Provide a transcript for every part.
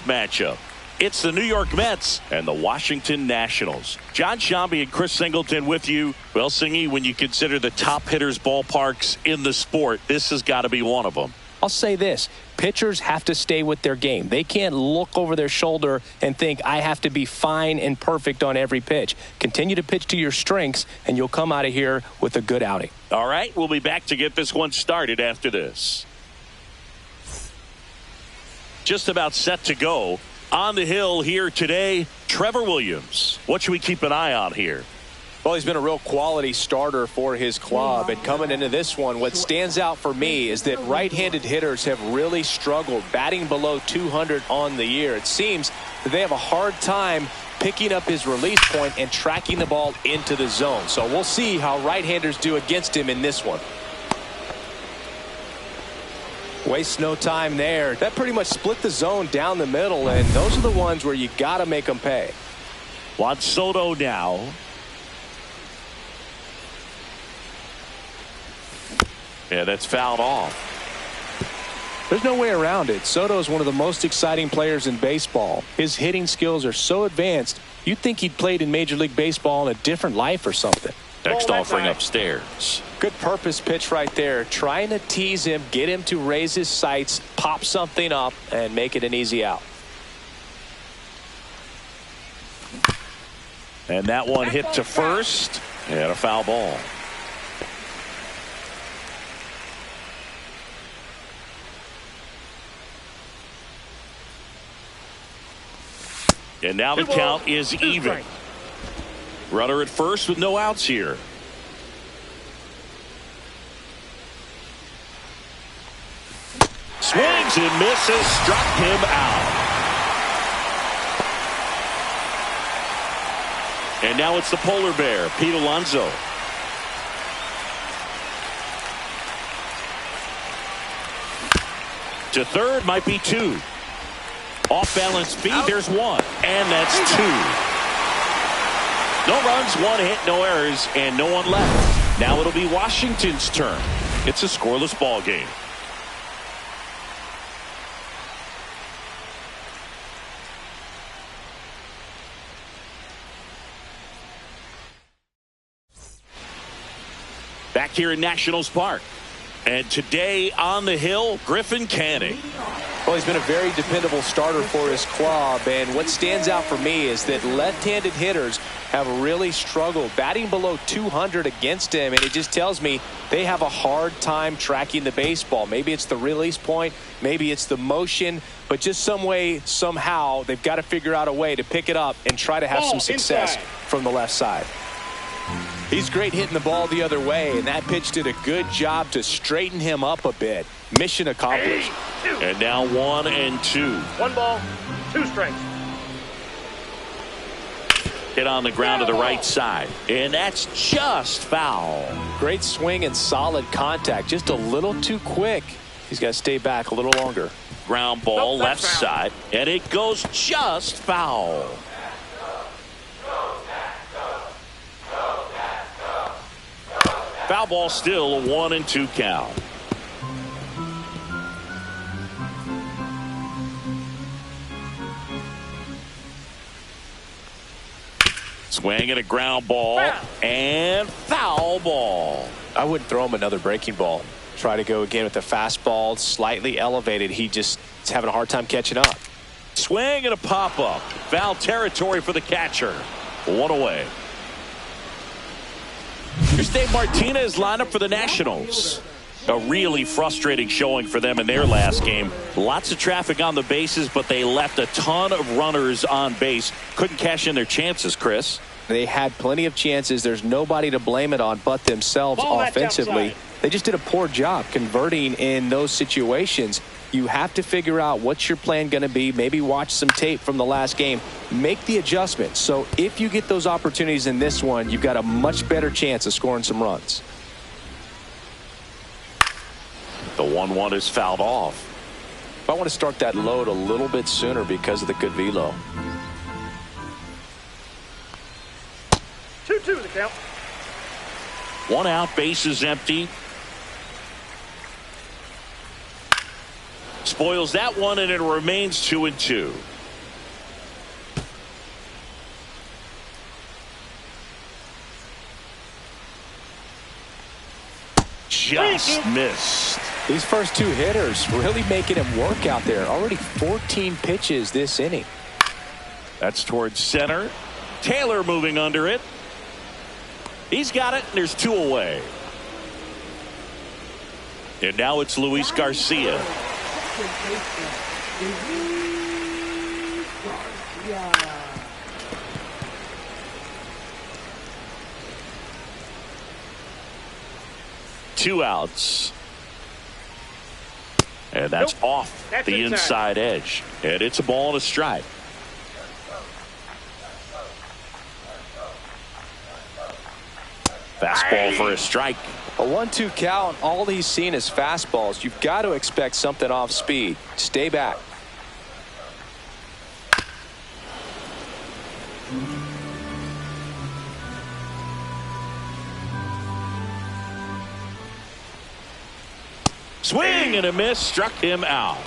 matchup. It's the New York Mets and the Washington Nationals. John Shambi and Chris Singleton with you. Well, Singy, when you consider the top hitters ballparks in the sport, this has got to be one of them. I'll say this. Pitchers have to stay with their game. They can't look over their shoulder and think, I have to be fine and perfect on every pitch. Continue to pitch to your strengths, and you'll come out of here with a good outing. All right, we'll be back to get this one started after this. Just about set to go. On the hill here today, Trevor Williams. What should we keep an eye on here? Well, he's been a real quality starter for his club. And coming into this one, what stands out for me is that right-handed hitters have really struggled, batting below 200 on the year. It seems that they have a hard time picking up his release point and tracking the ball into the zone. So we'll see how right-handers do against him in this one. Waste no time there. That pretty much split the zone down the middle, and those are the ones where you got to make them pay. Juan Soto now. Yeah, that's fouled off. There's no way around it. Soto is one of the most exciting players in baseball. His hitting skills are so advanced, you'd think he'd played in Major League Baseball in a different life or something. Next offering upstairs. Good purpose pitch right there. Trying to tease him, get him to raise his sights, pop something up, and make it an easy out. And that one hit to first. And a foul ball. And now the count is even. Runner at first with no outs here. Swings and misses, struck him out. And now it's the polar bear, Pete Alonso. To third, might be two. Off balance speed, there's one. And that's two. No runs, one hit, no errors, and no one left. Now it'll be Washington's turn. It's a scoreless ball game. Back here in Nationals Park. And today on the hill, Griffin Canning. Well, he's been a very dependable starter for his club, and what stands out for me is that left-handed hitters have really struggled batting below 200 against him, and it just tells me they have a hard time tracking the baseball. Maybe it's the release point, maybe it's the motion, but just some way, somehow, they've got to figure out a way to pick it up and try to have some success from the left side. He's great hitting the ball the other way, and that pitch did a good job to straighten him up a bit. Mission accomplished. And now 1-2. 1 ball, 2 strikes. Hit on the ground to the right side, and that's just foul. Great swing and solid contact, just a little too quick. He's got to stay back a little longer. Ground ball left side, and it goes just foul. Foul ball, still a 1-2 count. Swing and a ground ball and foul ball. I wouldn't throw him another breaking ball. Try to go again with the fastball slightly elevated. He just is having a hard time catching up. Swing and a pop up. Foul territory for the catcher. 1 away. Here's Dave Martinez lined up for the Nationals. A really frustrating showing for them in their last game. Lots of traffic on the bases, but they left a ton of runners on base. Couldn't cash in their chances, Chris. They had plenty of chances. There's nobody to blame it on but themselves offensively. They just did a poor job converting in those situations. You have to figure out what's your plan going to be. Maybe watch some tape from the last game. Make the adjustment. So if you get those opportunities in this one, you've got a much better chance of scoring some runs. The 1-1 is fouled off. I want to start that load a little bit sooner because of the good velo. 2-2 the count. 1 out, base is empty. Spoils that one, and it remains 2-2. just missed. These first two hitters really making him work out there. Already 14 pitches this inning. That's towards center. Taylor moving under it. He's got it, and there's two away. And now it's Luis Garcia. Two outs. And that's off the inside edge. And it's a ball and a strike. Fastball for a strike. A 1-2 count. All he's seen is fastballs. You've got to expect something off speed. Stay back. Swing and a miss, struck him out.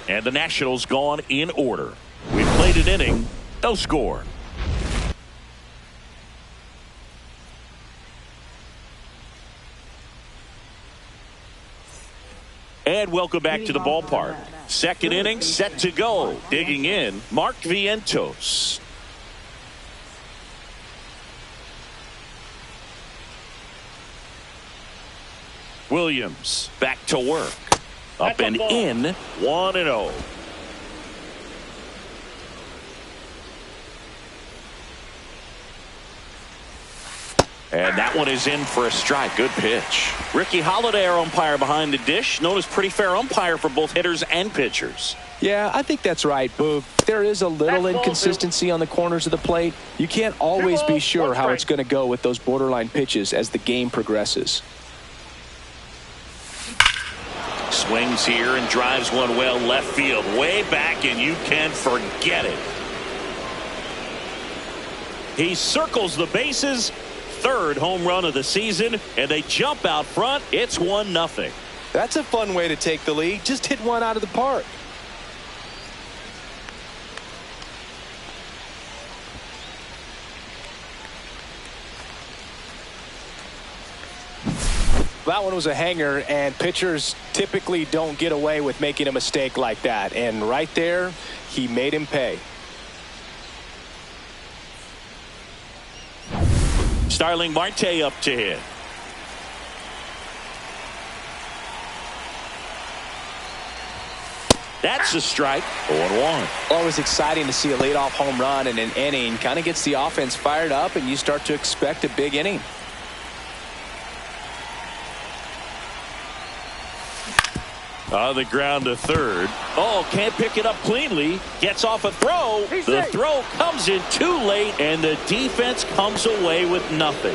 And the Nationals gone in order. We played an inning, no score. And welcome back to the ballpark. Second inning set to go. Digging in, Mark Vientos. Williams back to work. Up and in, 1-0. And that one is in for a strike. Good pitch. Ricky Holiday, our umpire behind the dish, known as pretty fair umpire for both hitters and pitchers. Yeah, I think that's right, Boog. There is a little inconsistency on the corners of the plate. You can't always be sure how it's going to go with those borderline pitches as the game progresses. Swings here and drives one well left field, way back, and you can forget it. He circles the bases. Third home run of the season, and they jump out front. It's 1-0. That's a fun way to take the lead. Just hit one out of the park. That one was a hanger, and pitchers typically don't get away with making a mistake like that. And right there, he made him pay. Starling Marte up to hit. That's a strike. 0-1. Always exciting to see a leadoff home run in an inning. Kind of gets the offense fired up, and you start to expect a big inning. On the ground to third. Oh, can't pick it up cleanly. Gets off a throw. The throw comes in too late, and the defense comes away with nothing.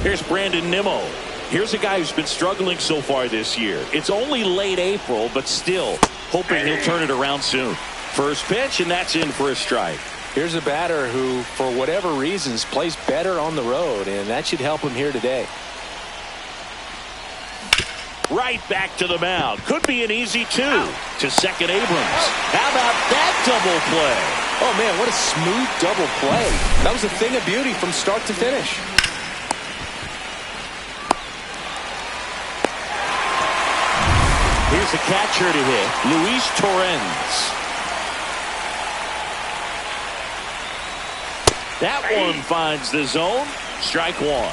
Here's Brandon Nimmo. Here's a guy who's been struggling so far this year. It's only late April, but still hoping he'll turn it around soon. First pitch, and that's in for a strike. Here's a batter who, for whatever reasons, plays better on the road, and that should help him here today. Right back to the mound. Could be an easy two. To second, Abrams. How about that double play? Oh, man, what a smooth double play. That was a thing of beauty from start to finish. Here's a catcher to hit. Luis Torrens. That one finds the zone. Strike one.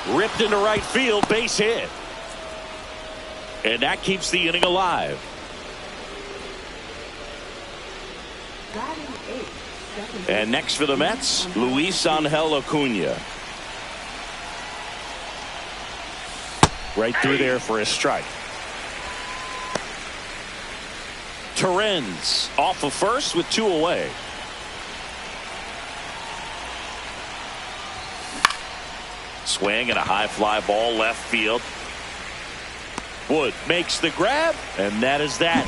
Ripped into right field, base hit. And that keeps the inning alive. And next for the Mets, Luis Angel Acuna. Right through there for a strike. Torrens off of first with two away. Swing and a high fly ball left field. Wood makes the grab, and that is that.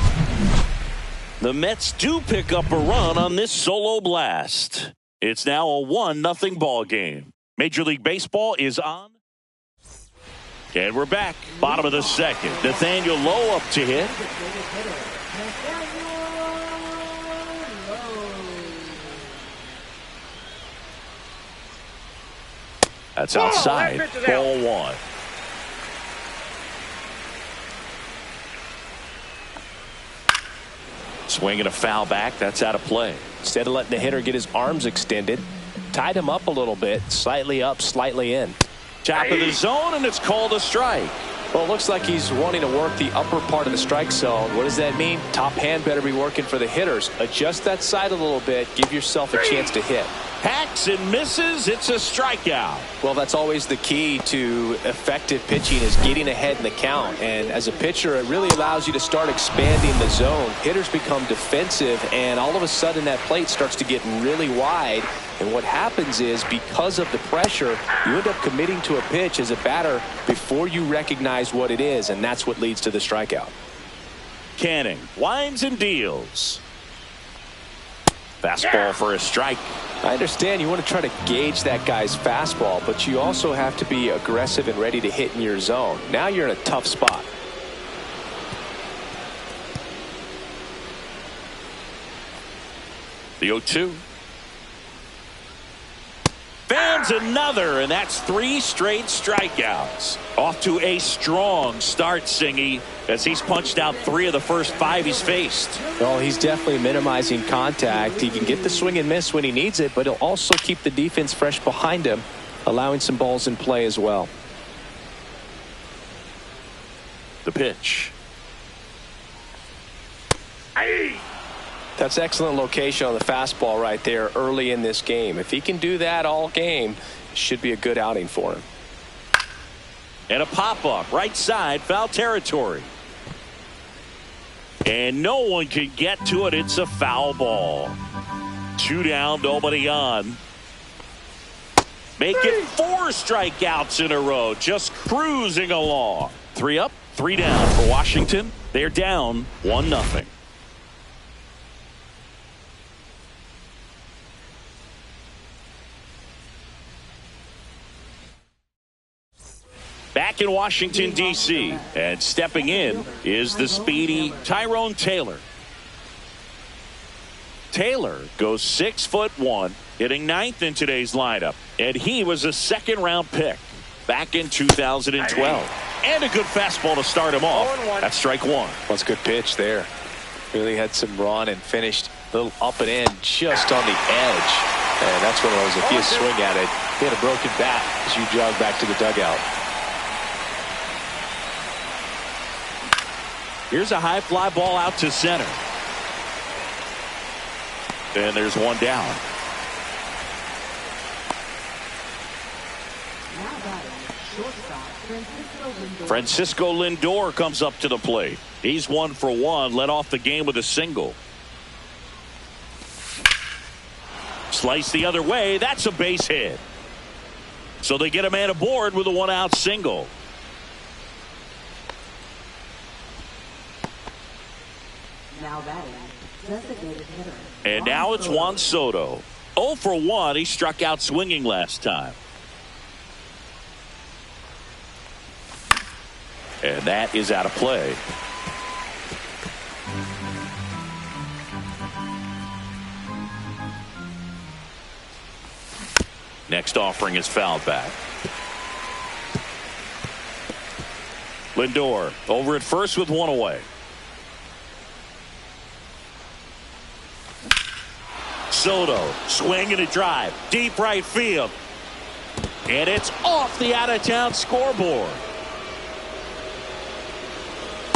The Mets do pick up a run on this solo blast. It's now a 1-0 ball game. Major League Baseball is on. And we're back. Bottom of the second. Nathaniel Lowe up to hit. That's outside. Ball one. Swinging a foul back. That's out of play. Instead of letting the hitter get his arms extended, tied him up a little bit, slightly up, slightly in. Top of the zone, and it's called a strike. Well, it looks like he's wanting to work the upper part of the strike zone. What does that mean? Top hand better be working for the hitters. Adjust that side a little bit. Give yourself a chance to hit. Hacks and misses. It's a strikeout. Well, that's always the key to effective pitching, is getting ahead in the count. And as a pitcher, it really allows you to start expanding the zone. Hitters become defensive, and all of a sudden that plate starts to get really wide. And what happens is, because of the pressure, you end up committing to a pitch as a batter before you recognize what it is, and that's what leads to the strikeout. Canning winds and deals. Fastball for a strike. I understand you want to try to gauge that guy's fastball, but you also have to be aggressive and ready to hit in your zone. Now you're in a tough spot. The 0-2. Fans another, and that's 3 straight strikeouts. Off to a strong start, Singy, as he's punched out 3 of the first 5 he's faced. Well, he's definitely minimizing contact. He can get the swing and miss when he needs it, but he'll also keep the defense fresh behind him, allowing some balls in play as well. The pitch. That's excellent location on the fastball right there early in this game. If he can do that all game, it should be a good outing for him. And a pop-up, right side, foul territory. And no one can get to it. It's a foul ball. 2 down, nobody on. Make it 4 strikeouts in a row. Just cruising along. 3 up, 3 down for Washington. They're down 1-0. Back in Washington, D.C., and stepping in is the speedy Tyrone Taylor. Taylor goes 6'1", hitting 9th in today's lineup, and he was a second-round pick back in 2012. And a good fastball to start him off. That's strike 1. Well, it's a good pitch there. Really had some run and finished a little up and in just on the edge. And that's one of those, if you swing at it, he had a broken bat as you jog back to the dugout. Here's a high fly ball out to center. And there's 1 down. Francisco Lindor comes up to the plate. He's 1 for 1, led off the game with a single. Slice the other way. That's a base hit. So they get a man aboard with a 1-out single. Now batting, designated hitter. And now it's Juan Soto. 0 for 1. He struck out swinging last time. And that is out of play. Next offering is fouled back. Lindor over at first with 1 away. Soto swinging a drive deep right field, and it's off the out-of-town scoreboard.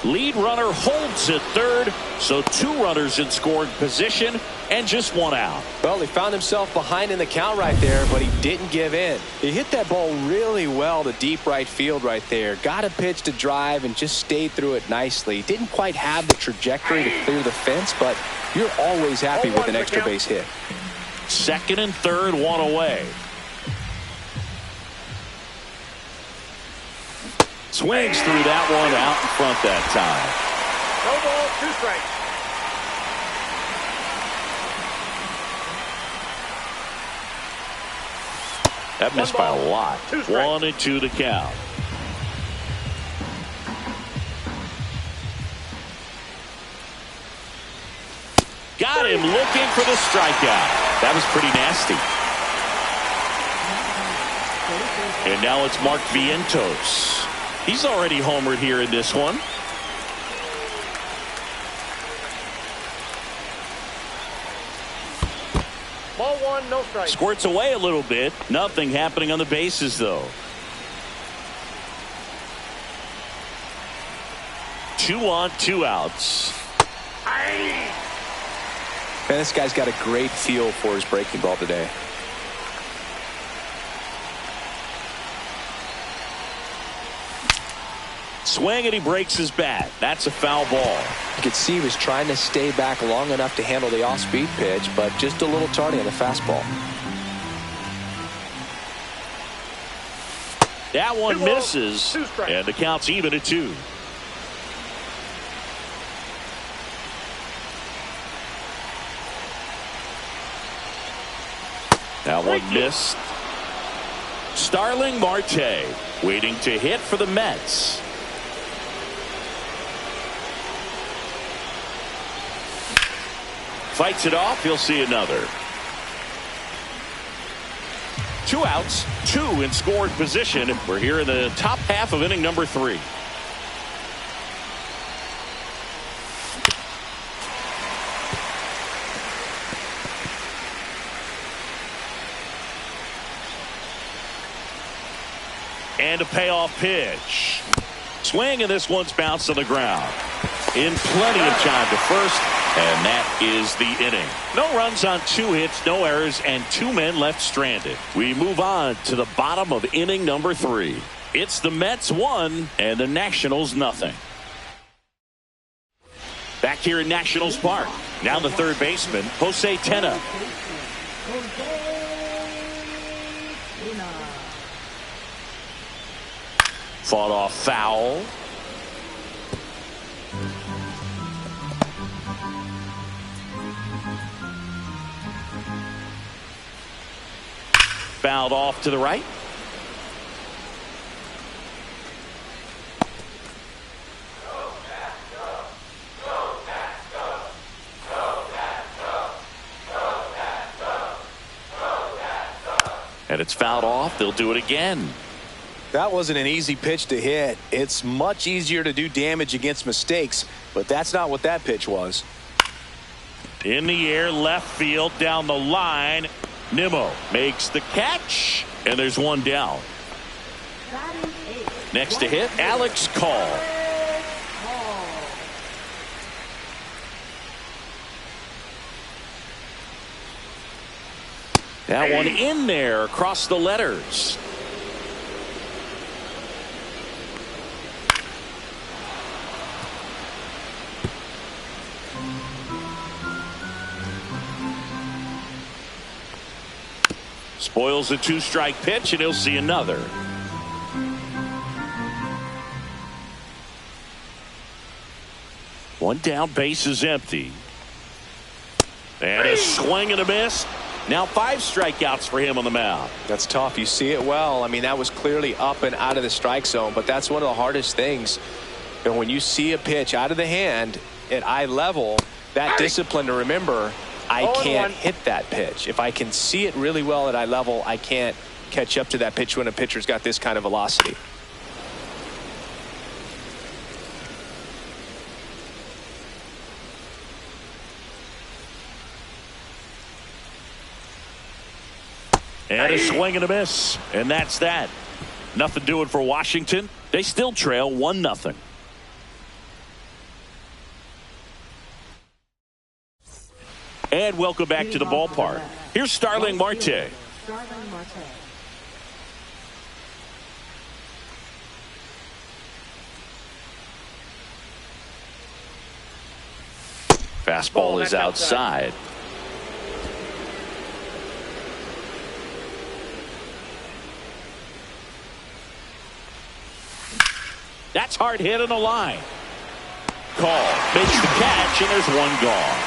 Lead runner holds at third, so 2 runners in scoring position and just 1 out. Well, he found himself behind in the count right there, but he didn't give in. He hit that ball really well to deep right field right there. Got a pitch to drive and just stayed through it nicely. Didn't quite have the trajectory to clear the fence, but you're always happy with an extra base hit. Second and third, 1 away. Swings through that one out in front that time. No ball, 2 strikes. That missed by a lot. 2 strikes. 1-2 the count. looking for the strikeout. That was pretty nasty. And now it's Mark Vientos. He's already homered here in this one. Ball one, no strike. Squirts away a little bit. Nothing happening on the bases, though. 2 on, 2 outs. Man, this guy's got a great feel for his breaking ball today. Swing and he breaks his bat. That's a foul ball. You could see he was trying to stay back long enough to handle the off-speed pitch, but just a little tardy on the fastball. That one misses, and the count's even at 2. That one missed. Starling Marte waiting to hit for the Mets. Fights it off. He'll see another. 2 outs, 2 in scored position. We're here in the top half of inning number 3. And a payoff pitch. Swing, and this one's bounced on the ground. In plenty of time to first, and that is the inning. No runs on 2 hits, no errors, and 2 men left stranded. We move on to the bottom of inning number 3. It's the Mets 1 and the Nationals nothing. Back here in Nationals Park. Now the third baseman, Jose Tena. Fought off foul. Fouled off to the right. And it's fouled off. They'll do it again. That wasn't an easy pitch to hit. It's much easier to do damage against mistakes, but that's not what that pitch was. In the air, left field, down the line. Nimmo makes the catch, and there's one down. Next to hit, Alex Call. That one in there across the letters. Spoils a 2-strike pitch, and he'll see another. One down, base is empty. And a swing and a miss. Now 5 strikeouts for him on the mound. That's tough. You see it well. I mean, that was clearly up and out of the strike zone, but that's one of the hardest things. You know, when you see a pitch out of the hand at eye level, that discipline to remember, I can't hit that pitch. If I can see it really well at eye level, I can't catch up to that pitch when a pitcher's got this kind of velocity. And a swing and a miss. And that's that. Nothing doing for Washington. They still trail 1-0. And welcome back to the ballpark. Here's Starling Marte. Fastball is outside. That's hard hit on the line. Call makes the catch, and there's one gone.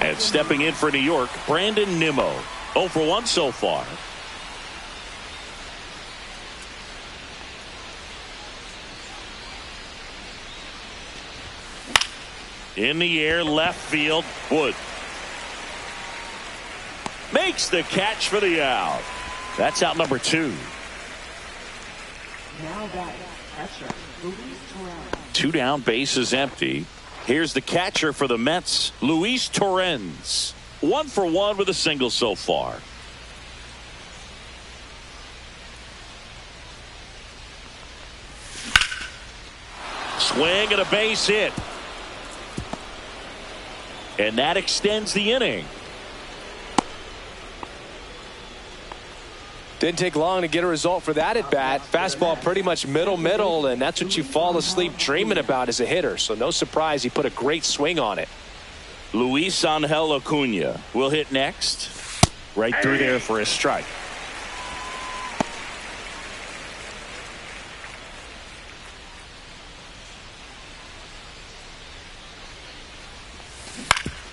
And stepping in for New York, Brandon Nimmo. 0 for 1 so far. In the air, left field, Wood. Makes the catch for the out. That's out number 2. Now batting, catcher, Luis Torrens. 2 down, bases empty. Here's the catcher for the Mets, Luis Torrens. 1 for 1 with a single so far. Swing and a base hit. And that extends the inning. Didn't take long to get a result for that at bat. Fastball pretty much middle, and that's what you fall asleep dreaming about as a hitter. So no surprise he put a great swing on it. Luis Angel Acuna will hit next. Right through there for a strike.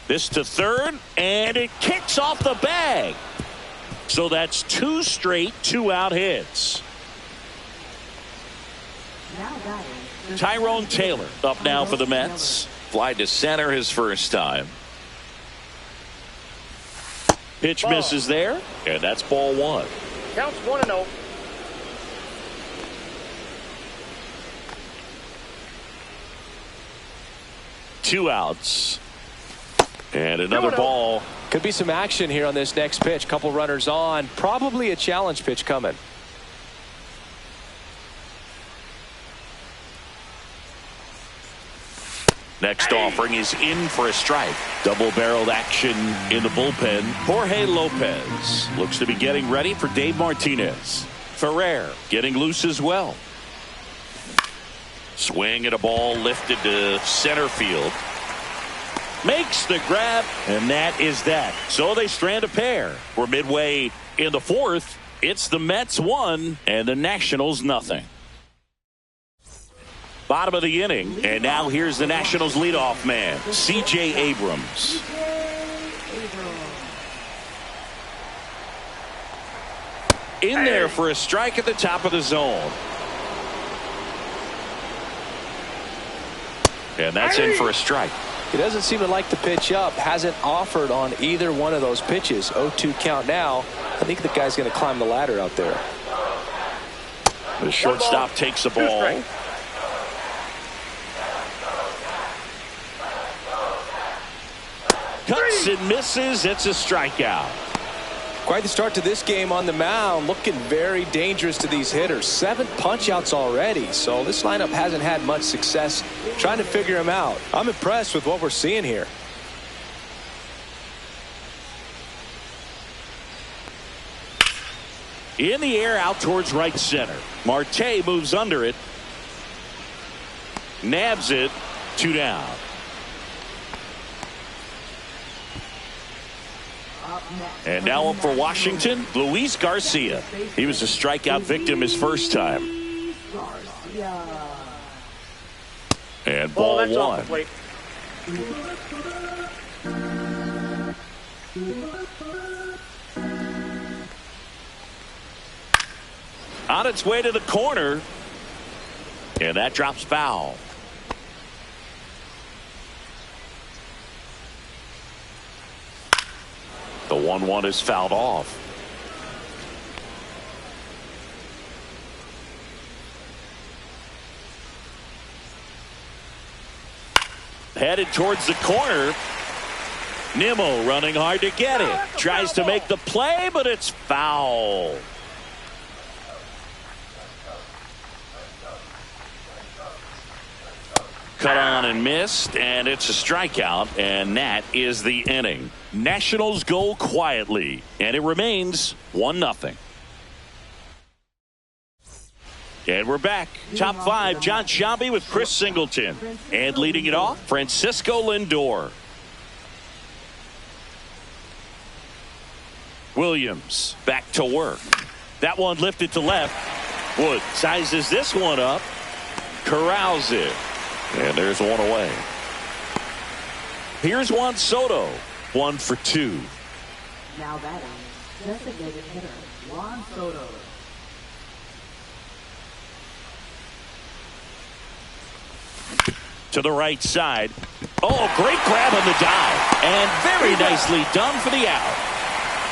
This to third, and it kicks off the bag. So that's 2 straight 2-out hits. Now batting, Tyrone Taylor up now for the Mets. Fly to center his first time. Pitch misses there, and that's ball 1. Counts 1-0. Two outs. And another ball. Could be some action here on this next pitch. Couple runners on. Probably a challenge pitch coming. Next offering is in for a strike. Double-barreled action in the bullpen. Jorge Lopez looks to be getting ready for Dave Martinez. Ferrer getting loose as well. Swing at a ball lifted to center field. Makes the grab, and that is that. So they strand a pair. We're midway in the 4th. It's the Mets 1 and the Nationals nothing. Bottom of the inning, and now here's the Nationals leadoff man, C.J. Abrams. In there for a strike at the top of the zone. And that's in for a strike. He doesn't seem to like the pitch up. Hasn't offered on either one of those pitches. 0-2 count now. I think the guy's going to climb the ladder out there. The shortstop takes the ball. Cuts and misses. It's a strikeout. Quite the start to this game on the mound. Looking very dangerous to these hitters. 7 punch-outs already. So this lineup hasn't had much success trying to figure him out. I'm impressed with what we're seeing here. In the air out towards right center. Marte moves under it. Nabs it. 2 down. And now up for Washington, Luis Garcia. He was a strikeout victim his first time. And ball 1. On its way to the corner. And that drops foul. The 1-1 is fouled off. Headed towards the corner. Nimmo running hard to get it. Tries to make the play, but it's foul. Cut on and missed, and it's a strikeout, and that is the inning. Nationals go quietly, and it remains 1-0. And we're back. Top 5, John Sciambi with Chris Singleton. And leading it off, Francisco Lindor. Williams back to work. That one lifted to left. Wood sizes this one up. Corrals it. And there's one away. Here's Juan Soto. 1 for 2. Now batting, designated hitter, Juan Soto. To the right side. Oh, great grab on the dive. And very nicely done for the out.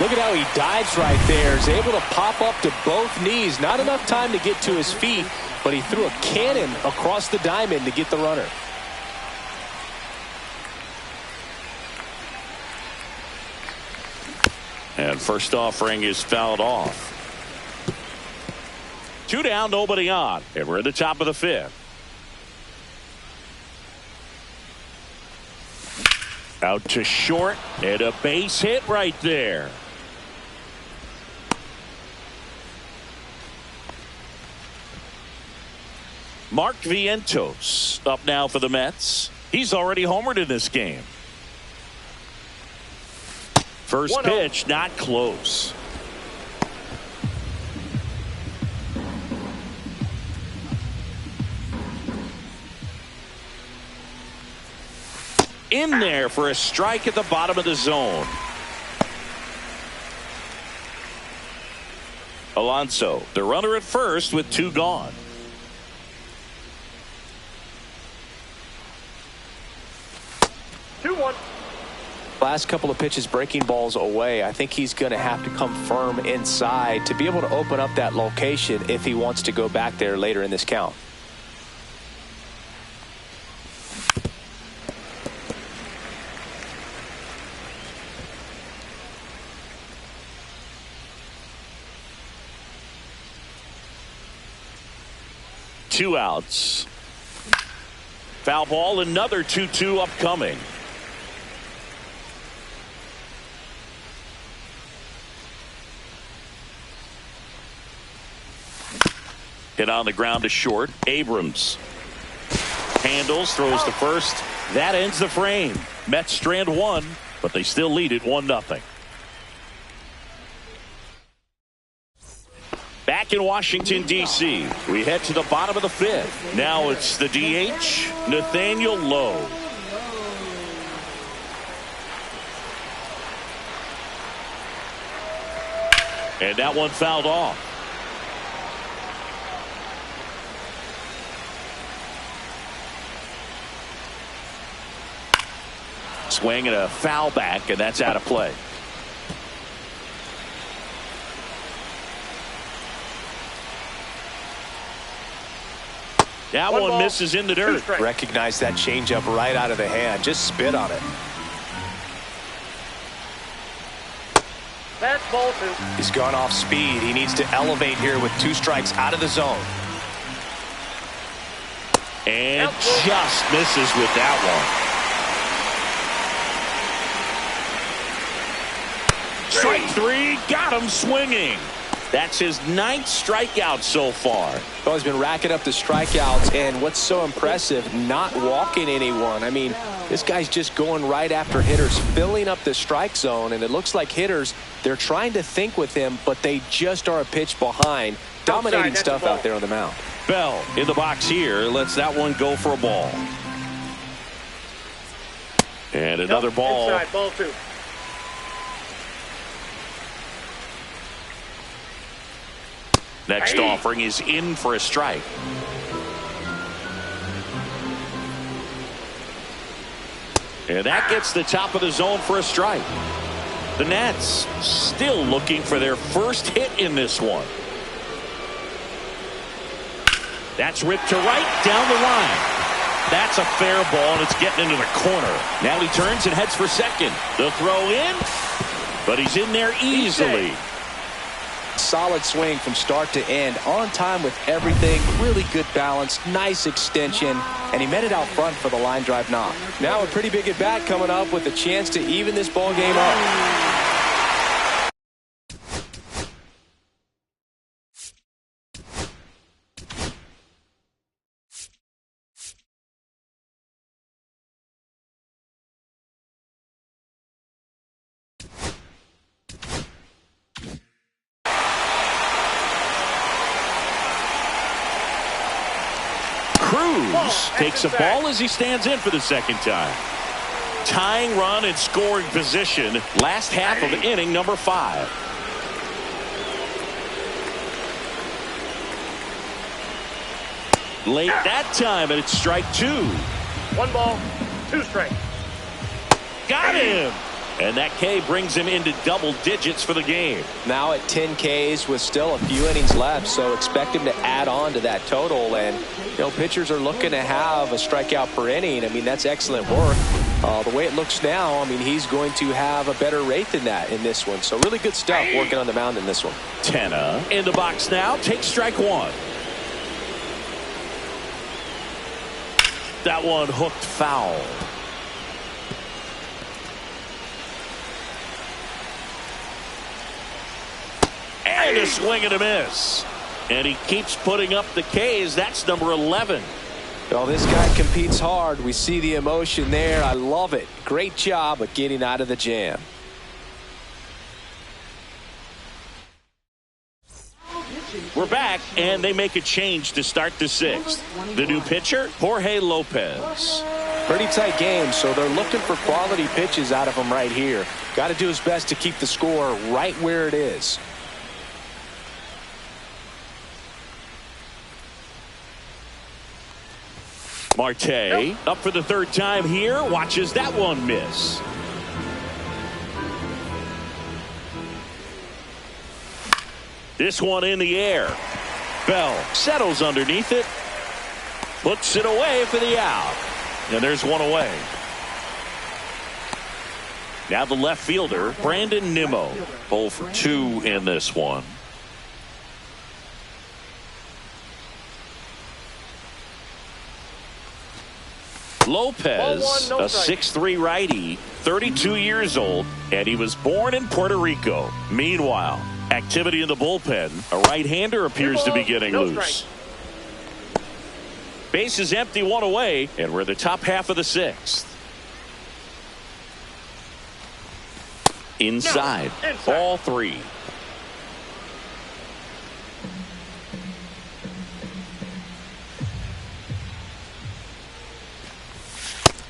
Look at how he dives right there. He's able to pop up to both knees. Not enough time to get to his feet, but he threw a cannon across the diamond to get the runner. And first offering is fouled off. 2 down, nobody on. And we're at the top of the 5th. Out to short, and a base hit right there. Mark Vientos up now for the Mets. He's already homered in this game. First pitch, not close. In there for a strike at the bottom of the zone. Alonso, the runner at first with 2 gone. Last couple of pitches breaking balls away. I think he's going to have to come firm inside to be able to open up that location if he wants to go back there later in this count. Two outs. Foul ball, another 2-2 upcoming. Hit on the ground to short. Abrams handles, throws to first. That ends the frame. Mets strand 1, but they still lead it 1-0. Back in Washington, D.C., we head to the bottom of the 5th. Now it's the DH, Nathaniel Lowe. And that one fouled off. Swing and a foul back, and that's out of play. That one misses in the dirt. Recognize that changeup right out of the hand. Just spit on it. That's ball 2. He's gone off speed. He needs to elevate here with 2 strikes out of the zone. And just misses with that one. Strike 3, got him swinging. That's his 9th strikeout so far. Well, he's been racking up the strikeouts, and what's so impressive, not walking anyone. I mean, this guy's just going right after hitters, filling up the strike zone, and it looks like hitters, they're trying to think with him, but they just are a pitch behind. Dominating stuff out there on the mound. Bell in the box here, lets that one go for a ball. And another ball. Inside, ball 2. Next offering is in for a strike. And that gets the top of the zone for a strike. The Nats still looking for their first hit in this one. That's ripped to right, down the line. That's a fair ball, and it's getting into the corner. Now he turns and heads for second. The throw in, but he's in there easily. Solid swing from start to end, on time with everything, really good balance, nice extension, and he met it out front for the line drive knock. Now a pretty big at bat coming up with a chance to even this ball game up. Takes a ball as he stands in for the second time. Tying run in scoring position. Last half of inning number 5. Late that time, and it's strike 2. 1 ball, 2 2 strikes. Got him. And that K brings him into double digits for the game. Now at 10 Ks with still a few innings left, so expect him to add on to that total. And, you know, pitchers are looking to have a strikeout per inning. I mean, that's excellent work. The way it looks now, I mean, he's going to have a better rate than that in this one. So really good stuff working on the mound in this one. Tenna in the box now. Takes strike one. That one hooked foul. And a swing and a miss. And he keeps putting up the Ks. That's number 11. Well, this guy competes hard. We see the emotion there. I love it. Great job of getting out of the jam. We're back, and they make a change to start the 6th. The new pitcher, Jorge Lopez. Pretty tight game, so they're looking for quality pitches out of him right here. Got to do his best to keep the score right where it is. Marte up for the 3rd time here. Watches that one miss. This one in the air. Bell settles underneath it. Puts it away for the out. And there's one away. Now the left fielder, Brandon Nimmo. 0 for 2 in this one. Lopez, a 6'3" righty, 32 years old, and he was born in Puerto Rico. Meanwhile, activity in the bullpen. A right-hander appears to be getting loose. Base is empty, one away, and we're in the top half of the 6th. Inside. Ball 3.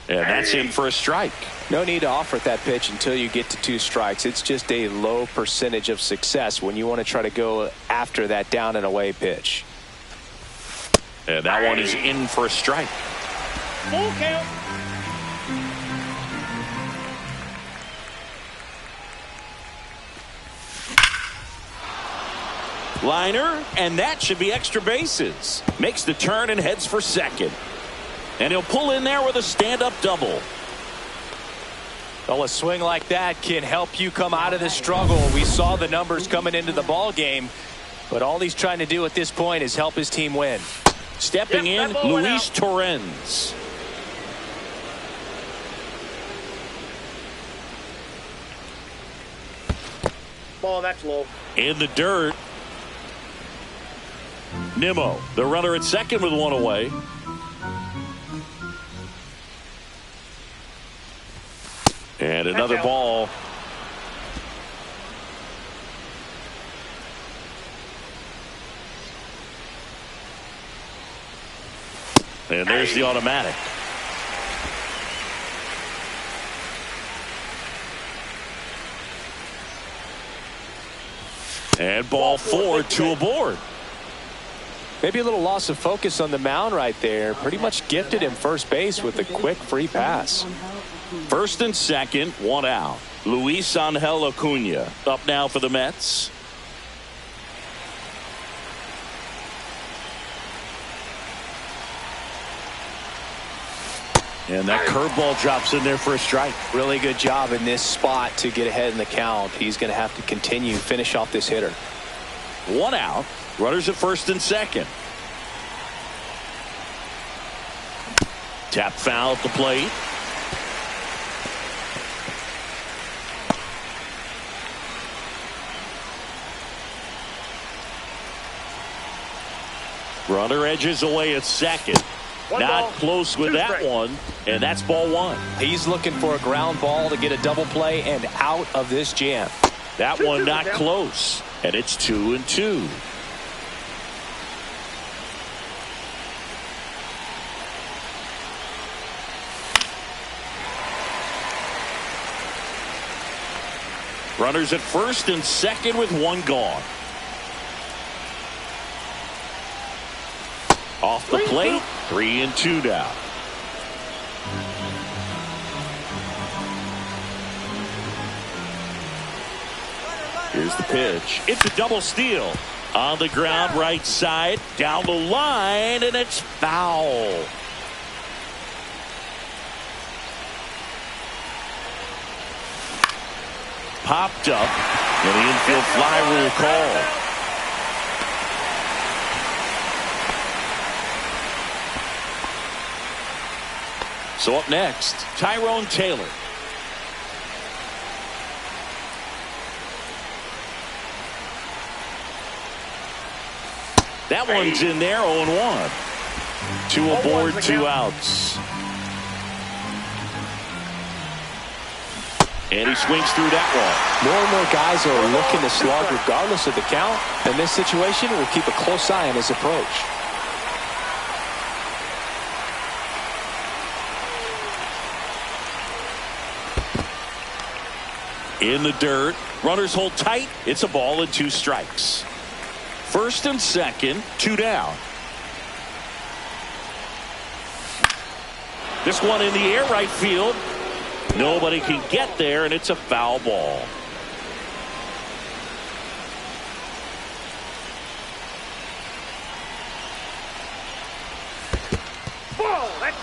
And that's in for a strike. No need to offer that pitch until you get to 2 strikes. It's just a low percentage of success when you want to try to go after that down and away pitch. And that one is in for a strike. Full count. Liner, and that should be extra bases. Makes the turn and heads for second. And he'll pull in there with a stand-up double. Well, a swing like that can help you come out of the struggle. We saw the numbers coming into the ball game, but all he's trying to do at this point is help his team win. Stepping in, Luis Torrens. Ball, that's low. In the dirt. Nimmo, the runner at second with one away. And another ball. And there's the automatic. And ball 4, 2 aboard. Maybe a little loss of focus on the mound right there. Pretty much gifted him first base with a quick free pass. First and second, 1 out. Luis Angel Acuna up now for the Mets. And that curveball drops in there for a strike. Really good job in this spot to get ahead in the count. He's going to have to continue, finish off this hitter. 1 out. Runners at first and second. Tap foul at the plate. Runner edges away at second. Not close with that one, and that's ball 1. He's looking for a ground ball to get a double play and out of this jam. That one not close, and it's 2-2. Runners at first and second with 1 gone. Off the plate, 3-2 now. Here's the pitch. It's a double steal. On the ground, right side, down the line, and it's foul. Popped up, and the infield fly rule call. So up next, Tyrone Taylor. That one's in there, 0-1. 2 aboard, 2 outs. And he swings through that one. More and more guys are looking to slug regardless of the count. In this situation, we'll keep a close eye on his approach. In the dirt, runners hold tight. It's a ball and 2 strikes. First and second, 2 down. This one in the air, right field. Nobody can get there, and it's a foul ball.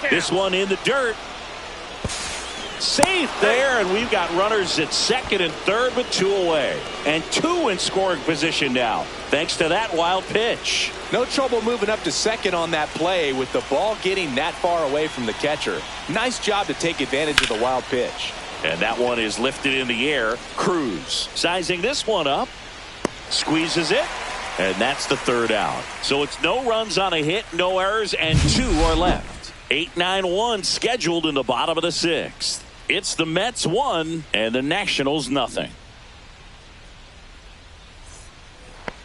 This one in the dirt. Safe there, and we've got runners at second and third with 2 away. And 2 in scoring position now, thanks to that wild pitch. No trouble moving up to second on that play with the ball getting that far away from the catcher. Nice job to take advantage of the wild pitch. And that one is lifted in the air. Cruz sizing this one up. Squeezes it. And that's the 3rd out. So it's no runs on a hit, no errors, and 2 are left. 8-9-1 scheduled in the bottom of the 6th. It's the Mets 1 and the Nationals nothing.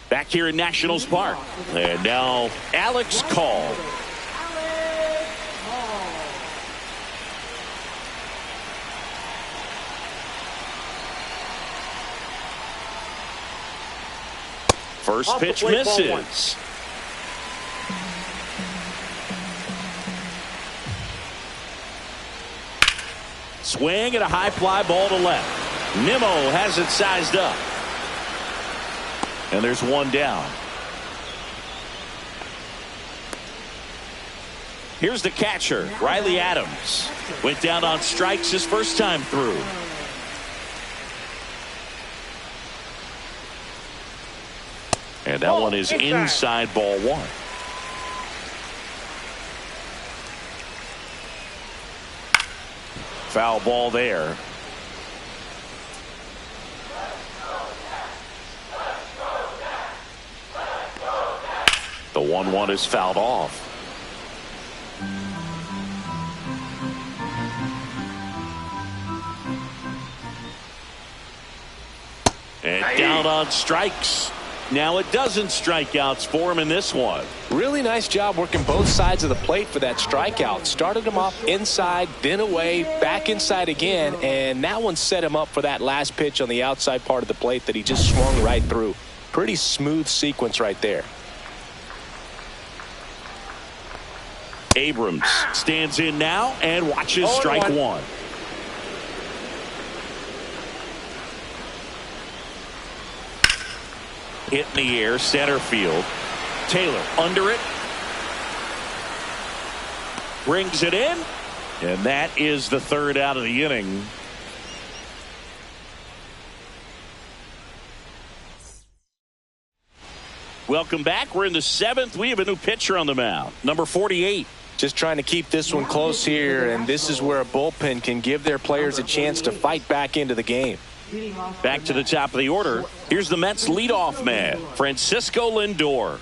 Back here in Nationals Park. And now Alex Call. First pitch misses. Swing and a high fly ball to left. Nimmo has it sized up. And there's 1 down. Here's the catcher, Riley Adams. Went down on strikes his first time through. And that one is inside ball 1. Foul ball there. The 1-1 is fouled off. And down on strikes. Now a dozen strikeouts for him in this one. Really nice job working both sides of the plate for that strikeout. Started him off inside, then away, back inside again, and that one set him up for that last pitch on the outside part of the plate that he just swung right through. Pretty smooth sequence right there. Abrams stands in now and watches strike 1. Hit in the air, center field. Taylor under it. Brings it in. And that is the 3rd out of the inning. Welcome back. We're in the 7th. We have a new pitcher on the mound. Number 48. Just trying to keep this one close here, and this is where a bullpen can give their players a chance to fight back into the game. Back to the top of the order. Here's the Mets leadoff man, Francisco Lindor.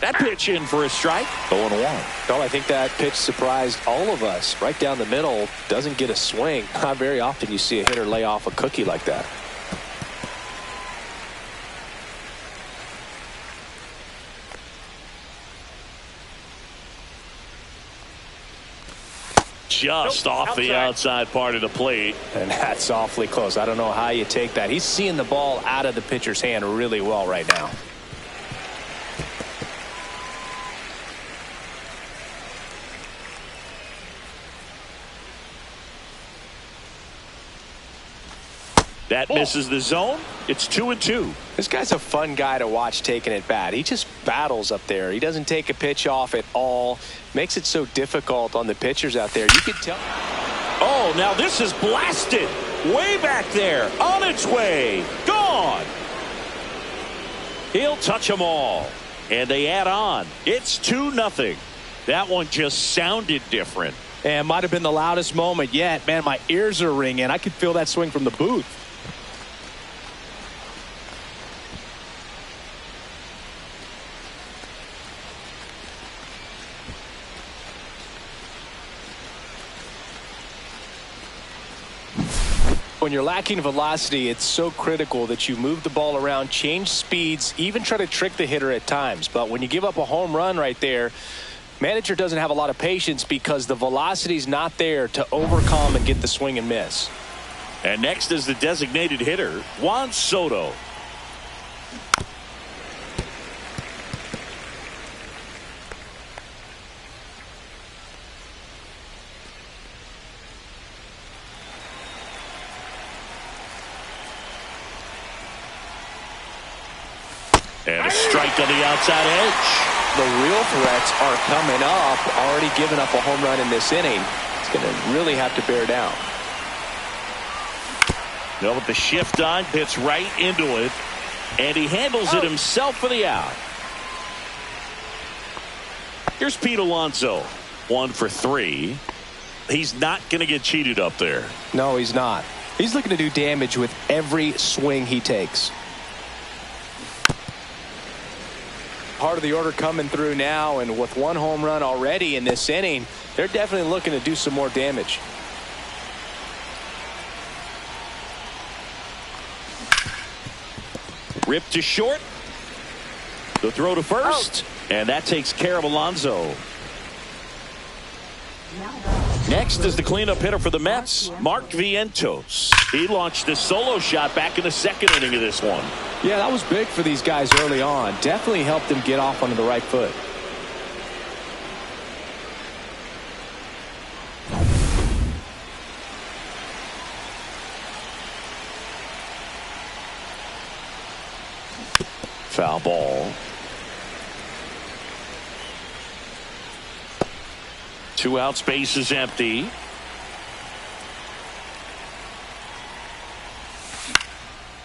That pitch in for a strike. 0-1. Well, I think that pitch surprised all of us. Right down the middle, doesn't get a swing. Not very often you see a hitter lay off a cookie like that. Just off the outside part of the plate. And that's awfully close. I don't know how you take that. He's seeing the ball out of the pitcher's hand really well right now. That misses the zone. It's 2-2. This guy's a fun guy to watch taking at bat. He just battles up there. He doesn't take a pitch off at all. Makes it so difficult on the pitchers out there. You can tell. Oh, now this is blasted. Way back there. On its way. Gone. He'll touch them all. And they add on. It's 2-0. That one just sounded different. And might have been the loudest moment yet. Man, my ears are ringing. I could feel that swing from the booth. When you're lacking velocity, it's so critical that you move the ball around, change speeds, even try to trick the hitter at times. But when you give up a home run right there, manager doesn't have a lot of patience because the velocity's not there to overcome and get the swing and miss. And next is the designated hitter, Juan Soto. And a strike on the outside edge. The real threats are coming up. Already given up a home run in this inning. It's going to really have to bear down. No, with the shift on, hits right into it. And he handles it himself for the out. Here's Pete Alonso. 1 for 3. He's not going to get cheated up there. No, he's not. He's looking to do damage with every swing he takes. Part of the order coming through now, and with one home run already in this inning, they're definitely looking to do some more damage. Ripped to short. The throw to first. And that takes care of Alonso. Next is the cleanup hitter for the Mets, Mark Vientos. He launched a solo shot back in the second inning of this one. Yeah, that was big for these guys early on. Definitely helped them get off onto the right foot. Foul ball. 2 out, space is empty.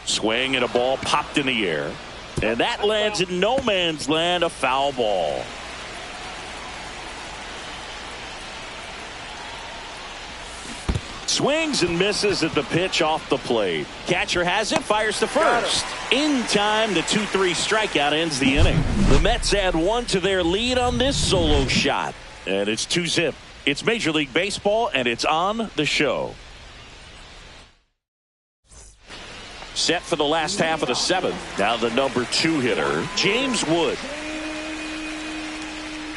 Swing and a ball popped in the air. And that lands in no man's land, a foul ball. Swings and misses at the pitch off the plate. Catcher has it, fires to first. In time, the 2-3 strikeout ends the inning. The Mets add 1 to their lead on this solo shot. And it's 2-zip. It's Major League Baseball, and it's on the show. Set for the last half of the 7th. Now the number 2 hitter, James Wood.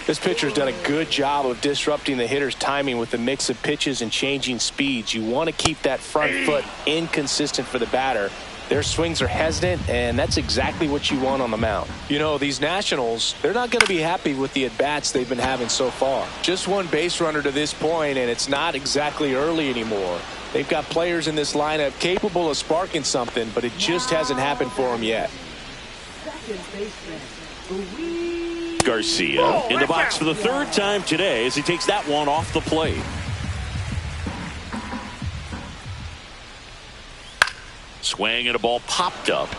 This pitcher's done a good job of disrupting the hitter's timing with the mix of pitches and changing speeds. You want to keep that front foot inconsistent for the batter. Their swings are hesitant, and that's exactly what you want on the mound. You know, these Nationals, they're not going to be happy with the at-bats they've been having so far. Just one base runner to this point, and it's not exactly early anymore. They've got players in this lineup capable of sparking something, but it just hasn't happened for them yet. Garcia in the box for the 3rd time today as he takes that one off the plate. Swing and a ball popped up.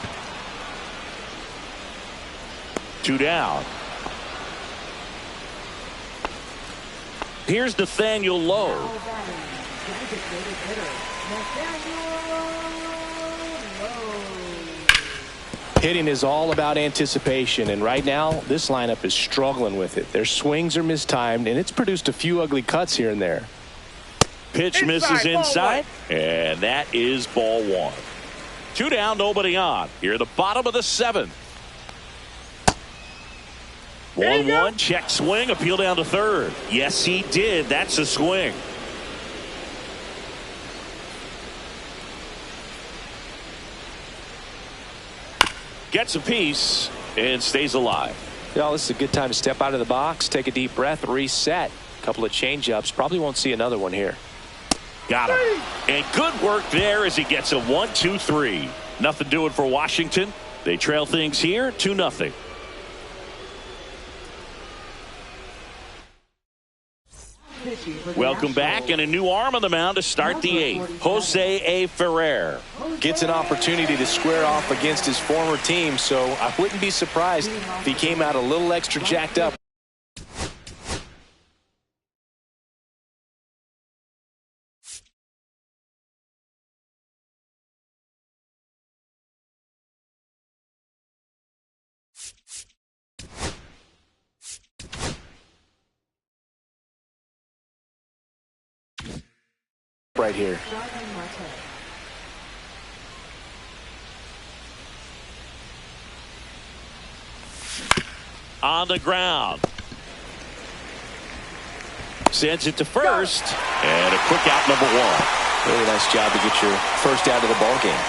2 down. Here's Nathaniel Lowe. Hitting is all about anticipation, and right now this lineup is struggling with it. Their swings are mistimed, and it's produced a few ugly cuts here and there. Pitch misses inside, and that is ball 1. 2 down, nobody on. Here at the bottom of the 7th. 1-1, check swing, appeal down to third. Yes, he did. That's a swing. Gets a piece and stays alive. Yeah, this is a good time to step out of the box, take a deep breath, reset. A couple of change-ups. Probably won't see another one here. Got him. And good work there as he gets a 1-2-3. Nothing doing for Washington. They trail things here 2-0. Welcome back, and a new arm on the mound to start the 8th. Jose A. Ferrer gets an opportunity to square off against his former team, so I wouldn't be surprised if he came out a little extra jacked up. Right here. On the ground. Sends it to first. And a quick out, number 1. Really nice job to get your first out of the ball game.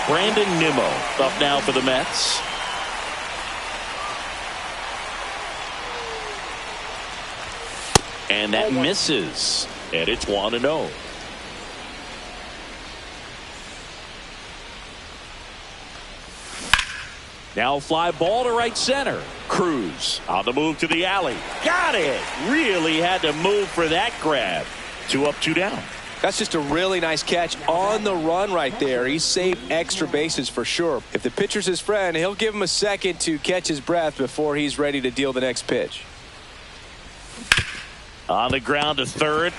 Brandon Nimmo up now for the Mets. And that misses. And it's 1-0. Now fly ball to right center. Cruz on the move to the alley. Got it. Really had to move for that grab. 2 up, 2 down. That's just a really nice catch on the run right there. He saved extra bases for sure. If the pitcher's his friend, he'll give him a second to catch his breath before he's ready to deal the next pitch. On the ground to third.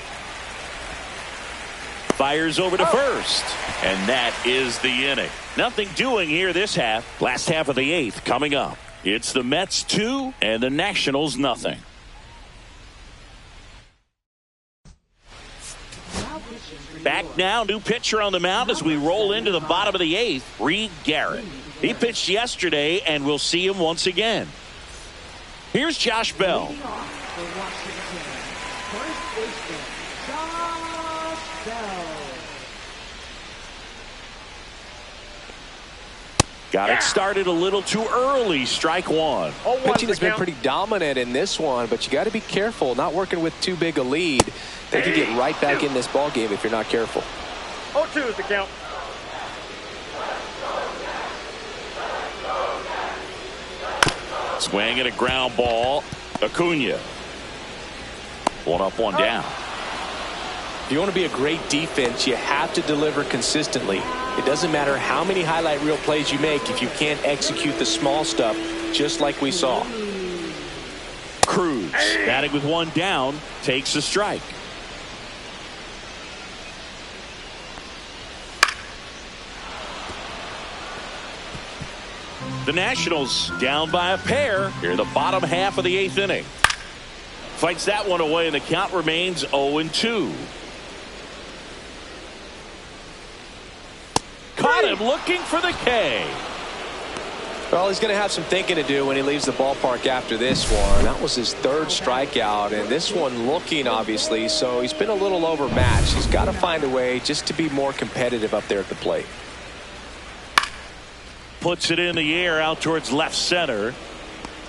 Fires over to first. And that is the inning. Nothing doing here this half. Last half of the 8th coming up. It's the Mets 2 and the Nationals nothing. Back now, new pitcher on the mound as we roll into the bottom of the 8th, Reed Garrett. He pitched yesterday and we'll see him once again. Here's Josh Bell. Got it started a little too early. Strike 1. Pitching has been pretty dominant in this one, but you got to be careful. Not working with too big a lead. They could get right back in this ball game if you're not careful. 0-2 is the count. Swing at a ground ball. Acuna. 1 up, 1 down. If you want to be a great defense, you have to deliver consistently. It doesn't matter how many highlight reel plays you make if you can't execute the small stuff, just like we saw. Cruz, batting with 1 down, takes a strike. The Nationals down by a pair here in the bottom half of the 8th inning. Fights that one away, and the count remains 0-2. Caught him looking for the K. Well, he's going to have some thinking to do when he leaves the ballpark after this one. That was his 3rd strikeout, and this one looking, obviously, so he's been a little overmatched. He's got to find a way just to be more competitive up there at the plate. Puts it in the air out towards left center.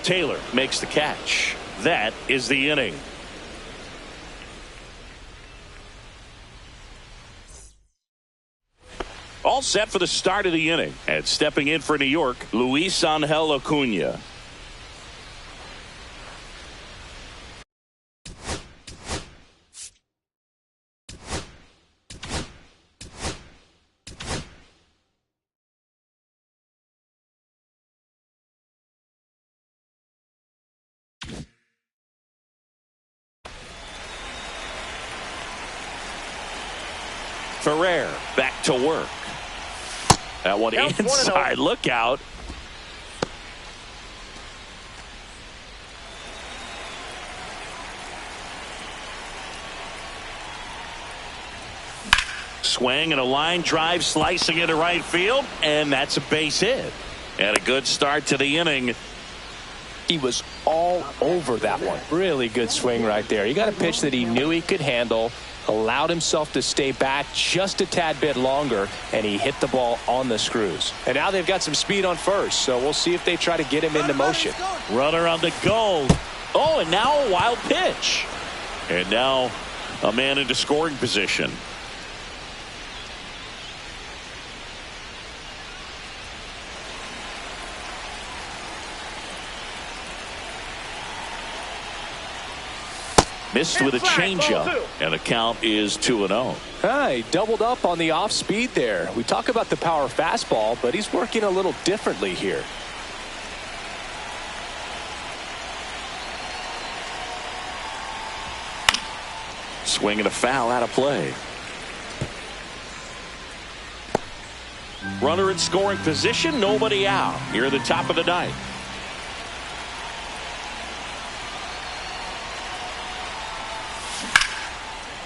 Taylor makes the catch. That is the inning. All set for the start of the inning. And stepping in for New York, Luis Angel Acuna. Ferrer back to work. That one inside. Look out. Swing and a line drive slicing into right field, and that's a base hit. And a good start to the inning. He was all over that one. Really good swing right there. He got a pitch that he knew he could handle, allowed himself to stay back just a tad bit longer, and he hit the ball on the screws. And now they've got some speed on first, so we'll see if they try to get him into motion. Runner on the go. Oh, and now a wild pitch. And now a man into scoring position. Missed with a changeup, and the count is 2-0. He doubled up on the off speed there. We talk about the power fastball, but he's working a little differently here. Swing and a foul out of play. Runner in scoring position, nobody out. Here at the top of the ninth.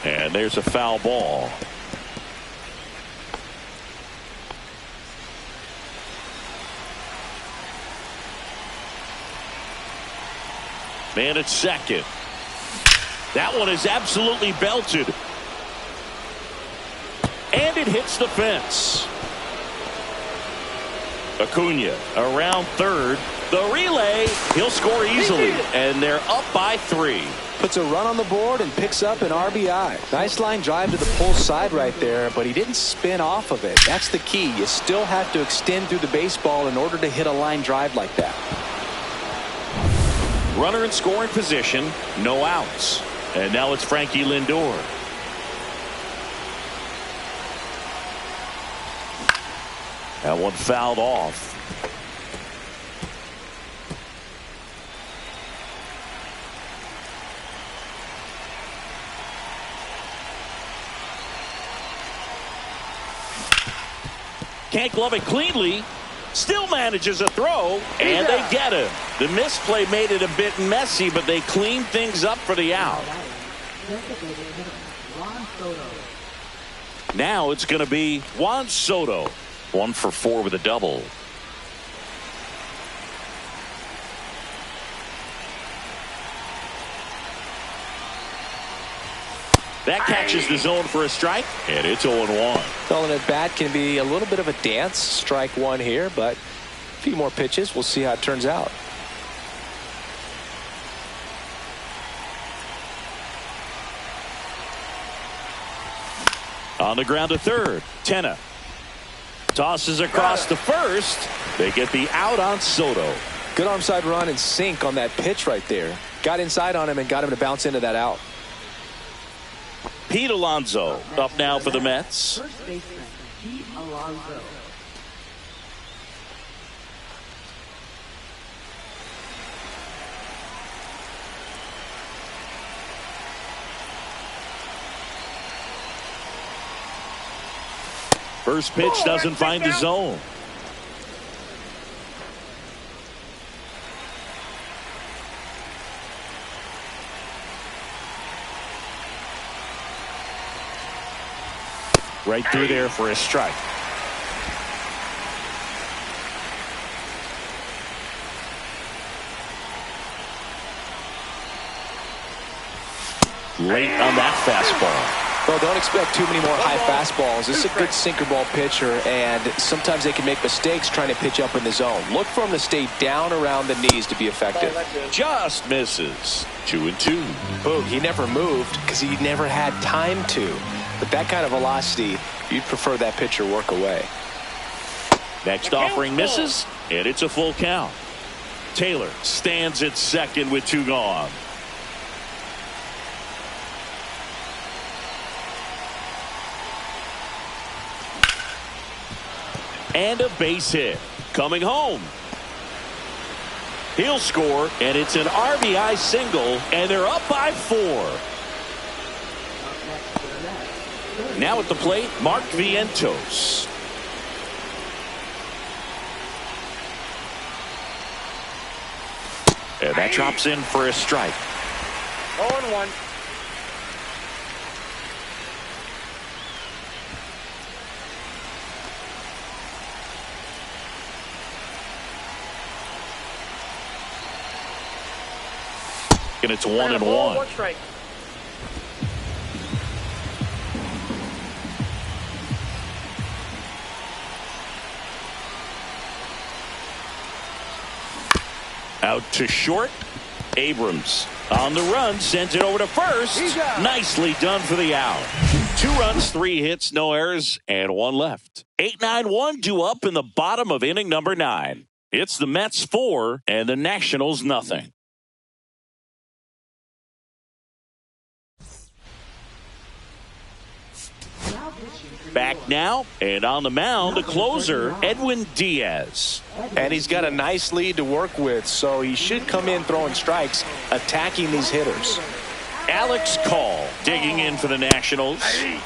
And there's a foul ball. Man at second. That one is absolutely belted. And it hits the fence. Acuna around third. The relay, he'll score easily. And they're up by 3. Puts a run on the board and picks up an RBI. Nice line drive to the pull side right there, but he didn't spin off of it. That's the key. You still have to extend through the baseball in order to hit a line drive like that. Runner in scoring position, no outs. And now it's Frankie Lindor. That one fouled off. Can't glove it cleanly. Still manages a throw, and they get him. The misplay made it a bit messy, but they cleaned things up for the out. Now it's going to be Juan Soto. 1 for 4 with a double. That catches the zone for a strike, and it's 0-1. Calling it bat can be a little bit of a dance. Strike one here, but a few more pitches. We'll see how it turns out. On the ground to third, Tenna. Tosses across to first. They get the out on Soto. Good arm side run and sink on that pitch right there. Got inside on him and got him to bounce into that out. Pete Alonso up now for the Mets. First baseman, Pete Alonso. First pitch doesn't find the zone. Right through there for a strike. Late on that fastball. Well, don't expect too many more high fastballs. This is a good sinker ball pitcher, and sometimes they can make mistakes trying to pitch up in the zone. Look for him to stay down around the knees to be effective. Just misses. 2-2. Boom, he never moved because he never had time to. But that kind of velocity, you'd prefer that pitcher work away. Next offering misses, and it's a full count. Taylor stands at second with 2 gone. And a base hit. Coming home. He'll score, and it's an RBI single, and they're up by 4. Now at the plate, Mark Vientos. And that drops in for a strike. 0-1. And it's 1-1. One strike. Out to short. Abrams on the run, sends it over to first. Nicely done for the out. 2 runs, 3 hits, no errors, and 1 left. 8-9-1 due up in the bottom of inning number 9. It's the Mets 4 and the Nationals nothing. Back now, and on the mound, the closer, Edwin Diaz. And he's got a nice lead to work with, so he should come in throwing strikes, attacking these hitters. Alex Call digging in for the Nationals.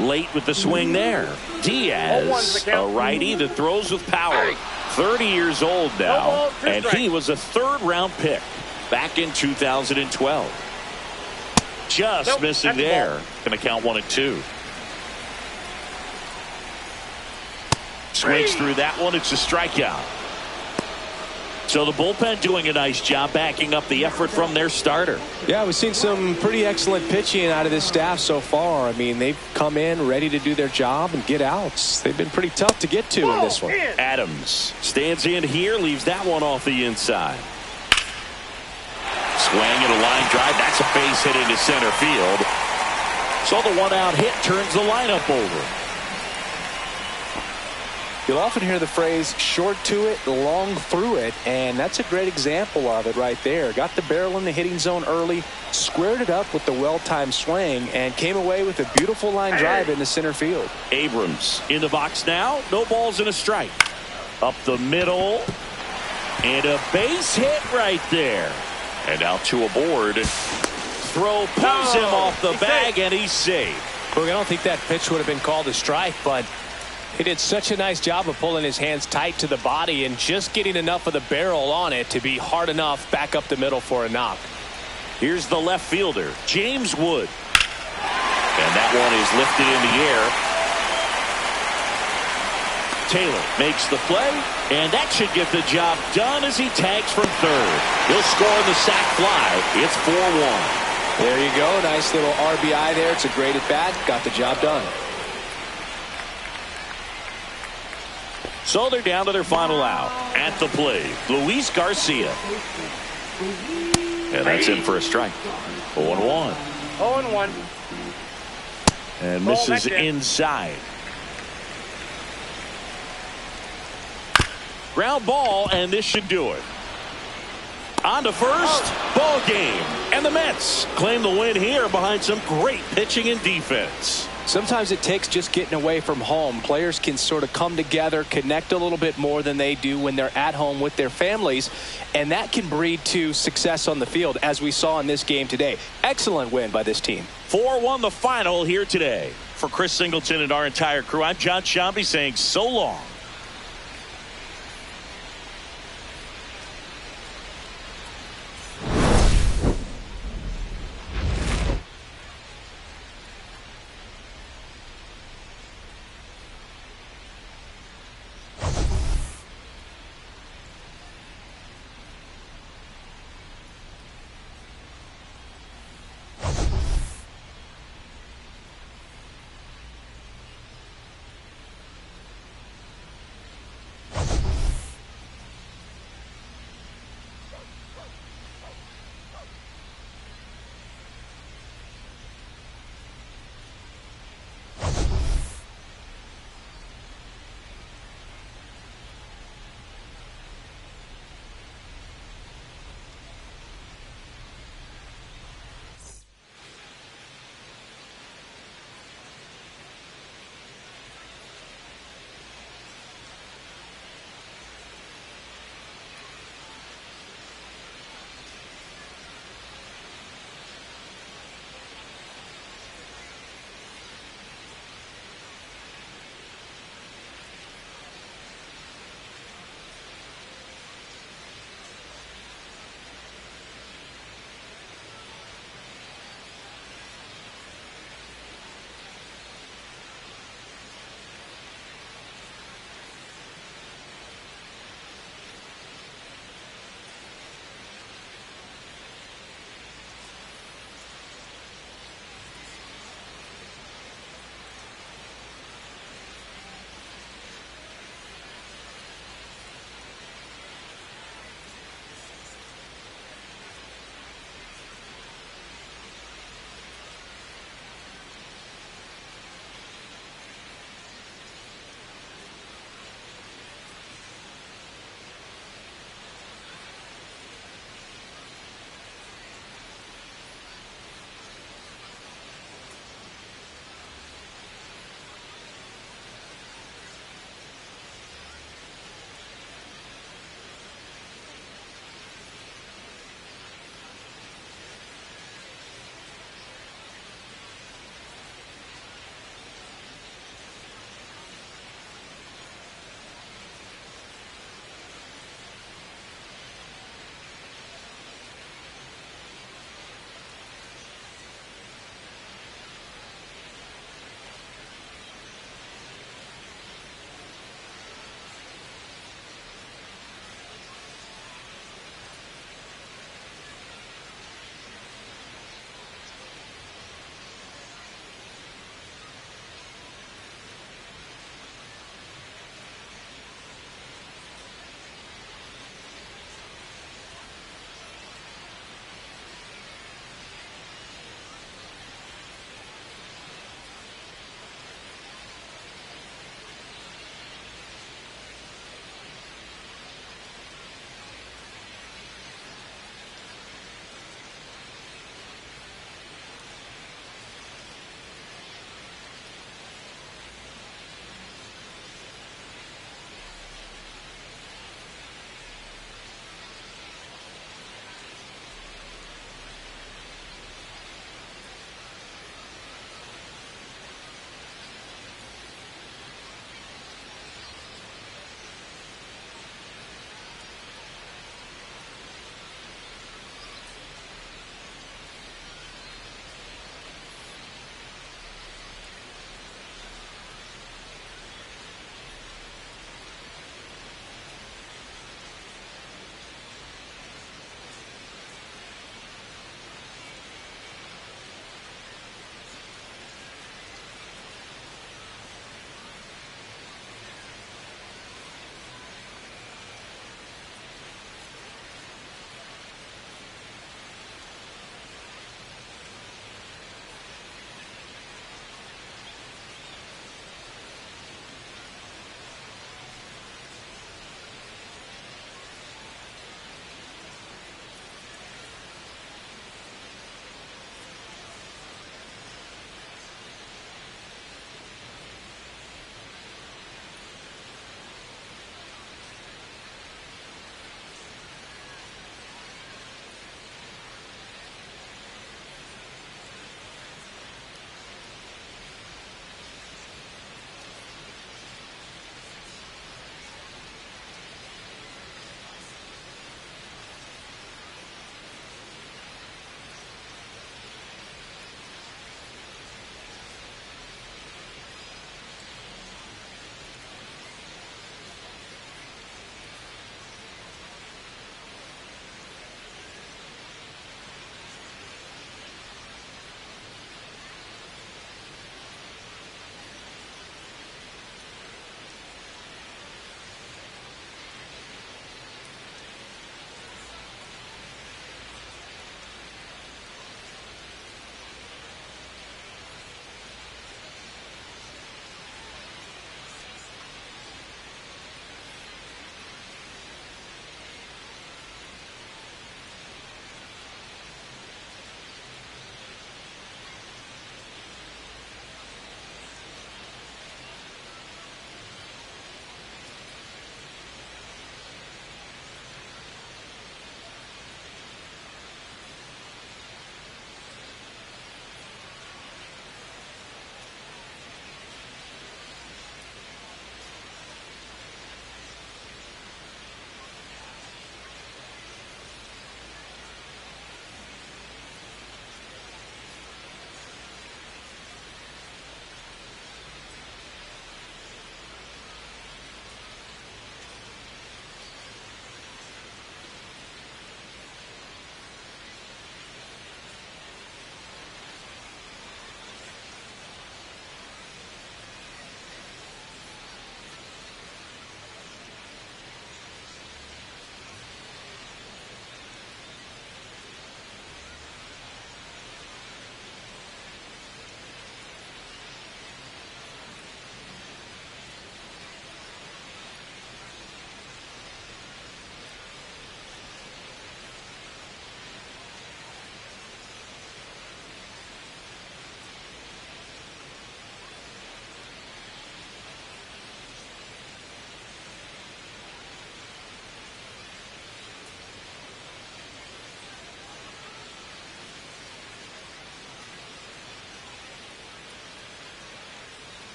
Late with the swing there. Diaz, a righty that throws with power. 30 years old now, and he was a third-round pick back in 2012. Just missing there. Going to count 1-2. Swings through that one. It's a strikeout. So the bullpen doing a nice job backing up the effort from their starter. Yeah, we've seen some pretty excellent pitching out of this staff so far. I mean, they've come in ready to do their job and get outs. They've been pretty tough to get to in this one. Adams stands in here, leaves that one off the inside. Swing and a line drive. That's a base hit into center field. So the one-out hit turns the lineup over. You'll often hear the phrase short to it, long through it, and that's a great example of it right there. Got the barrel in the hitting zone early, squared it up with the well-timed swing, and came away with a beautiful line drive into center field. Abrams in the box now. No balls and a strike. Up the middle. And a base hit right there. And out to a board. Throw pulls him off the bag, and he's safe. Look, I don't think that pitch would have been called a strike, but he did such a nice job of pulling his hands tight to the body and just getting enough of the barrel on it to be hard enough back up the middle for a knock. Here's the left fielder, James Wood. And that one is lifted in the air. Taylor makes the play, and that should get the job done as he tags from third. He'll score on the sac fly. It's 4-1. There you go. Nice little RBI there. It's a great at bat. Got the job done. So they're down to their final out. At the plate, Luis Garcia. And that's in for a strike. 0-1. 0-1. And misses inside. Ground ball, and this should do it. On to first, ball game. And the Mets claim the win here behind some great pitching and defense. Sometimes it takes just getting away from home. Players can sort of come together, connect a little bit more than they do when they're at home with their families, and that can breed to success on the field, as we saw in this game today. Excellent win by this team. 4-1 the final here today. For Chris Singleton and our entire crew, I'm John Shambi saying so long.